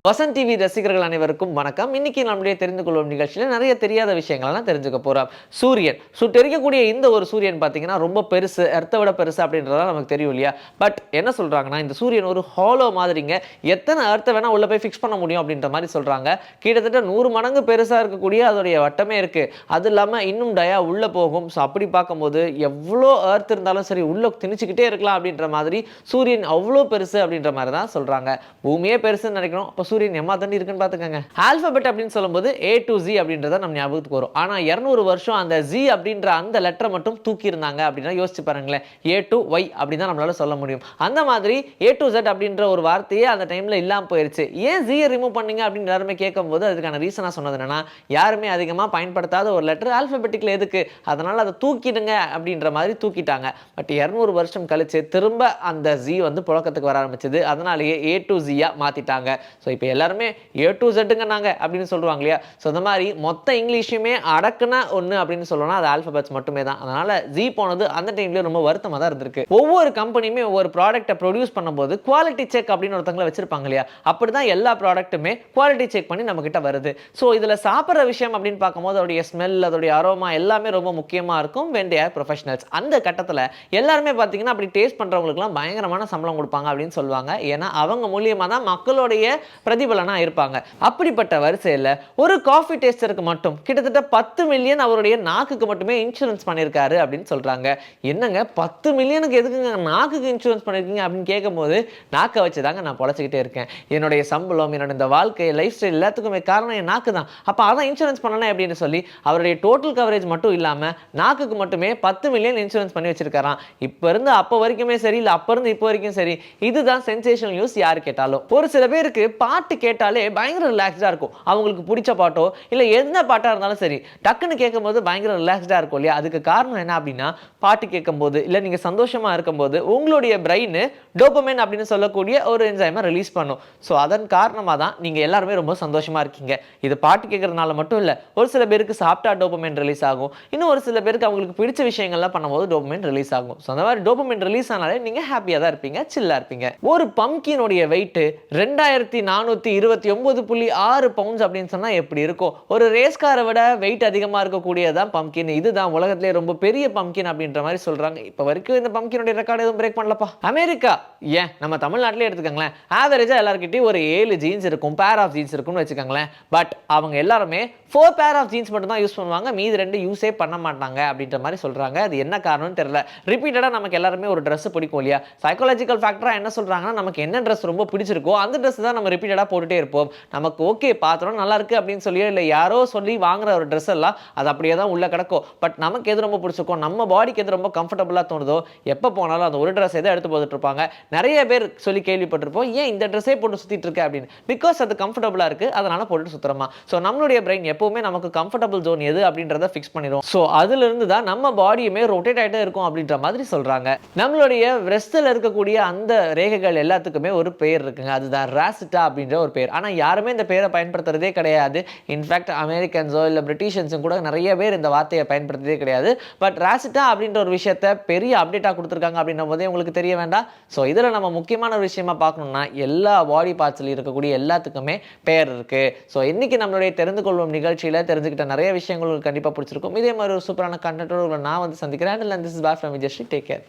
Vasanth TV ரசிகர்கள் அனைவருக்கும் வணக்கம். இன்னைக்கு நம்முடைய தெரிந்து கொள்ளும் நிகழ்ச்சியில் நிறைய தெரியாத விஷயங்கள்லாம் தெரிஞ்சுக்க போறோம். சூரியன் தெரிவிக்கக்கூடிய இந்த ஒரு சூரியன் பார்த்தீங்கன்னா ரொம்ப பெருசு, எர்த்தை விட பெருசு அப்படின்றதெல்லாம் நமக்கு தெரியும் இல்லையா? பட் என்ன சொல்றாங்கன்னா, இந்த சூரியன் ஒரு ஹாலோ மாதிரிங்க. எத்தனை எர்த்தை வேணா உள்ள போய் ஃபிக்ஸ் பண்ண முடியும் அப்படின்ற மாதிரி சொல்றாங்க. கிட்டத்தட்ட 100 மடங்கு பெருசா இருக்கக்கூடிய அதோடைய வட்டமே இருக்கு. அது இல்லாம இன்னும் டயா உள்ள போகும். ஸோ அப்படி பார்க்கும்போது எவ்வளோ எர்த் இருந்தாலும் சரி உள்ள திணிச்சுக்கிட்டே இருக்கலாம் அப்படின்ற மாதிரி சூரியன் அவ்வளோ பெருசு அப்படின்ற மாதிரி தான் சொல்றாங்க. பூமியே பெருசுன்னு நினைக்கணும். அப்போ சூரியன் எம்மா தண்ணி இருக்குன்னு பார்த்துக்கங்க. ஆல்பபெட் அப்படின்னு சொல்லும்போது A to Z அப்படின்றத நம்ம ஞாபகத்துக்கு வரும். ஆனால் 200 வருஷம் அந்த Z அப்படின்ற அந்த லெட்டரை மட்டும் தூக்கி இருந்தாங்க அப்படின்னா யோசிச்சு பாருங்களேன். A to Y அப்படி தான் நம்மளால சொல்ல முடியும். அந்த மாதிரி A to Z அப்படின்ற ஒரு வார்த்தையே அந்த டைம்ல இல்லாமல் போயிருச்சு. ஏன் Z ரிமூவ் பண்ணீங்க அப்படின்னு எல்லாருமே கேட்கும்போது அதுக்கான ரீசனாக சொன்னது என்னன்னா, யாருமே அதிகமாக பயன்படுத்தாத ஒரு லெட்டர் ஆல்பபெட்டிக்கில் எதுக்கு, அதனால அதை தூக்கிடுங்க அப்படின்ற மாதிரி தூக்கிட்டாங்க. பட் 200 வருஷம் கழிச்சு திரும்ப அந்த Z வந்து புழக்கத்துக்கு வர ஆரம்பிச்சது. அதனாலேயே A to Z மாத்திட்டாங்க. ஸோ இப்போ எல்லாருமே A to Zங்கன்னாங்க அப்படின்னு சொல்லுவாங்க இல்லையா? ஸோ இந்த மாதிரி மொத்த இங்கிலீஷுமே அடக்குன ஒன்று அப்படின்னு சொல்லணும்னா அது ஆல்பபெட்ஸ் மட்டுமே தான். அதனால Z போனது அந்த டைம்லேயே ரொம்ப வருத்தமாக தான் இருந்திருக்கு. ஒவ்வொரு கம்பெனியுமே ஒவ்வொரு ப்ராடக்ட்டை ப்ரொடியூஸ் பண்ணும்போது குவாலிட்டி செக் அப்படின்னு ஒருத்தங்களை வச்சிருப்பாங்க இல்லையா? அப்படி தான் எல்லா ப்ராடக்ட்டுமே குவாலிட்டி செக் பண்ணி நம்ம கிட்ட வருது. ஸோ இதில் சாப்பிட்ற விஷயம் அப்படின்னு பார்க்கும்போது அதோடைய ஸ்மெல், அதோடைய அரோமா எல்லாமே ரொம்ப முக்கியமாக இருக்கும். when they are professionals. அந்த கட்டத்தில் எல்லாருமே பார்த்தீங்கன்னா அப்படி டேஸ்ட் பண்ணுறவங்களுக்குலாம் பயங்கரமான சம்பளம் கொடுப்பாங்க அப்படின்னு சொல்லுவாங்க. ஏன்னா அவங்க மூலியமாக தான் மக்களுடைய பிரதிபலனாக இருப்பாங்க. அப்படிப்பட்ட வரிசையில் ஒரு காஃபி டேஸ்டருக்கு மட்டும் கிட்டத்தட்ட 10 மில்லியன் அவருடைய நாக்குக்கு மட்டுமே இன்சூரன்ஸ் பண்ணியிருக்காரு அப்படின்னு சொல்றாங்க. என்னங்க 10 மில்லியனுக்கு எதுக்குங்க நாக்குக்கு இன்சூரன்ஸ் பண்ணியிருக்கீங்க அப்படின்னு கேட்கும்போது, நாக்கை வச்சு தாங்க நான் பொழைச்சிக்கிட்டே இருக்கேன். என்னுடைய சம்பளம், என்னோட இந்த வாழ்க்கை, லைஃப் ஸ்டைல் எல்லாத்துக்குமே காரணம் என் நாக்கு தான். அப்போ அதான் இன்சூரன்ஸ் பண்ணணும் அப்படின்னு சொல்லி அவருடைய டோட்டல் கவரேஜ் மட்டும் இல்லாமல் நாக்குக்கு மட்டுமே 10 மில்லியன் இன்சூரன்ஸ் பண்ணி வச்சிருக்காராம். இப்போ இருந்து அப்போ வரைக்குமே சரி, இல்லை அப்போ இருந்து இப்போ வரைக்கும் சரி, இதுதான் சென்சேஷனல் நியூஸ் யார் கேட்டாலும். ஒரு சில பேருக்கு பாட்டு கேட்டாலே பயங்கர ரிலாக்ஸ்டாக இருக்கும். அவங்களுக்கு பிடிச்ச பாட்டோ இல்லை எந்த பாட்டாக இருந்தாலும் சரி டக்குன்னு கேட்கும்போது பயங்கர ரிலாக்ஸ்டாக இருக்கும் இல்லையா? அதுக்கு காரணம் என்ன அப்படின்னா, பாட்டு கேட்கும்போது இல்லை நீங்கள் சந்தோஷமாக இருக்கும்போது உங்களுடைய பிரெயின் டோபமைன் அப்படின்னு சொல்லக்கூடிய ஒரு என்சைமை ரிலீஸ் பண்ணும். ஸோ அதன் காரணமாக தான் நீங்கள் எல்லாருமே ரொம்ப சந்தோஷமாக இருக்கீங்க. இது பாட்டு கேட்கறதுனால மட்டும் இல்லை. ஒரு சில பேருக்கு சாப்பிட்டா டோபமைன் ரிலீஸ் ஆகும். இன்னும் ஒரு சில பேருக்கு அவங்களுக்கு பிடிச்ச விஷயங்கள்லாம் பண்ணும்போது டோபமைன் ரிலீஸ் ஆகும். ஸோ அந்த மாதிரி டோபமைன் ரிலீஸ் ஆனாலே நீங்கள் ஹாப்பியாக தான் இருப்பீங்க, சில்லாக இருப்பீங்க. ஒரு பம்கினுடைய வெயிட் 2429.6 பவுண்ட்ஸ் அப்படின்னு சொன்னா எப்படி இருக்கும்? ஒரு ரேஸ் காரை விட வெயிட் அதிகமா இருக்கக்கூடியதான் பம்கின். இதுதான் உலகத்திலே ரொம்ப பெரிய பம்கின் அப்படின்ற மாதிரி சொல்றாங்க. இப்ப வரைக்கும் இந்த பம்கினுடைய ரெக்கார்ட் எதுவும் பிரேக் பண்ணலப்பா. அமெரிக்கா, ஏன் நம்ம தமிழ்நாட்டிலே எடுத்துக்கங்களேன், ஆவரேஜா எல்லார்கிட்டயும் ஒரு 7 ஜீன்ஸ் இருக்கும், பேர் ஆஃப் ஜீன்ஸ் இருக்கும்னு வச்சுக்கோங்களேன். பட் அவங்க எல்லாருமே 4 பேர் ஆஃப் ஜீன்ஸ் மட்டும் தான் யூஸ் பண்ணுவாங்க, மீதி 2 யூஸே பண்ண மாட்டாங்க அப்படின்ற மாதிரி சொல்றாங்க. அது என்ன காரணம்னு தெரியல. ரிப்பீட்டடா நமக்கு எல்லாருமே ஒரு ட்ரெஸ் பிடிக்கும் இல்லையா? சைக்காலஜிக்கல் ஃபேக்டரா என்ன சொல்றாங்கன்னா, நமக்கு என்ன ட்ரெஸ் ரொம்ப பிடிச்சிருக்கோ அந்த ட்ரெஸ் தான் நம்ம ரிப்பீட்டடா போட்டுட்டே இருப்போம். நமக்கு ஓகே பாத்திரம் நல்லா இருக்கு அப்படின்னு சொல்லியோ இல்லை யாரோ சொல்லி வாங்குற ஒரு ட்ரெஸ் எல்லாம் அது அப்படியே தான் உள்ள கிடக்கும். பட் நமக்கு எது ரொம்ப பிடிச்சிருக்கோ, நம்ம பாடிக்கு எது ரொம்ப கம்ஃபர்டபுளாக தோணுதோ, எப்போ போனாலும் அந்த ஒரு ட்ரெஸ் எதை எடுத்து போட்டுட்டு இருப்பாங்க. நிறைய பேர் சொல்லி கேள்விப்பட்டிருப்போம், ஏன் இந்த ட்ரெஸ்ஸே போட்டு சுத்திட்டு இருக்க அப்படின்னு. பிகாஸ் அது கம்ஃபர்டபுளாக இருக்கு, அதனால போட்டு சுத்துறோமா. ஸோ நம்மளுடைய பிரெயின் எப்பவுமே நமக்கு கம்ஃபர்டபுள் ஜோன் எது அப்படின்றத ஃபிக்ஸ் பண்ணிடும். ஸோ அதுல இருந்து தான் நம்ம பாடியுமே ரொட்டேட் ஆகிட்டே இருக்கும் அப்படின்ற மாதிரி சொல்றாங்க. நம்மளுடைய ரெஸ்டில் இருக்கக்கூடிய அந்த ரேகைகள் எல்லாத்துக்குமே ஒரு பெயர் இருக்குங்க. அதுதான் ராசிட்டா அப்படின்ற ஒரு பேர். ஆனால் யாருமே இந்த பேரை பயன்படுத்துறதே கிடையாது. இன்ஃபேக்ட் அமெரிக்கன்ஸோ இல்லை பிரிட்டிஷன்ஸும் கூட நிறைய பேர் இந்த வார்த்தையை பயன்படுத்துறதே கிடையாது. பட் ராசிட்டா அப்படின்ற ஒரு விஷயத்தை பெரிய அப்டேட்டாக கொடுத்துருக்காங்க அப்படின்னும் போதே உங்களுக்கு தெரிய வேண்டாம். ஸோ இதில் நம்ம முக்கியமான ஒரு விஷயமா பார்க்கணும்னா, எல்லா பாடி பார்ட்ஸில் இருக்கக்கூடிய எல்லாத்துக்குமே பெயர் இருக்கு. ஸோ இன்னைக்கு நம்மளுடைய தெரிந்து கொள்வோம் நிகழ்ச்சியில் தெரிஞ்சுக்கிட்ட நிறைய விஷயங்கள் உங்களுக்கு கண்டிப்பாக பிடிச்சிருக்கும். இதே மாதிரி ஒரு சூப்பரான கண்டென்ட்டோட நான் வந்து சந்திக்கிறேன். This is bye from Vijayasri. Take care.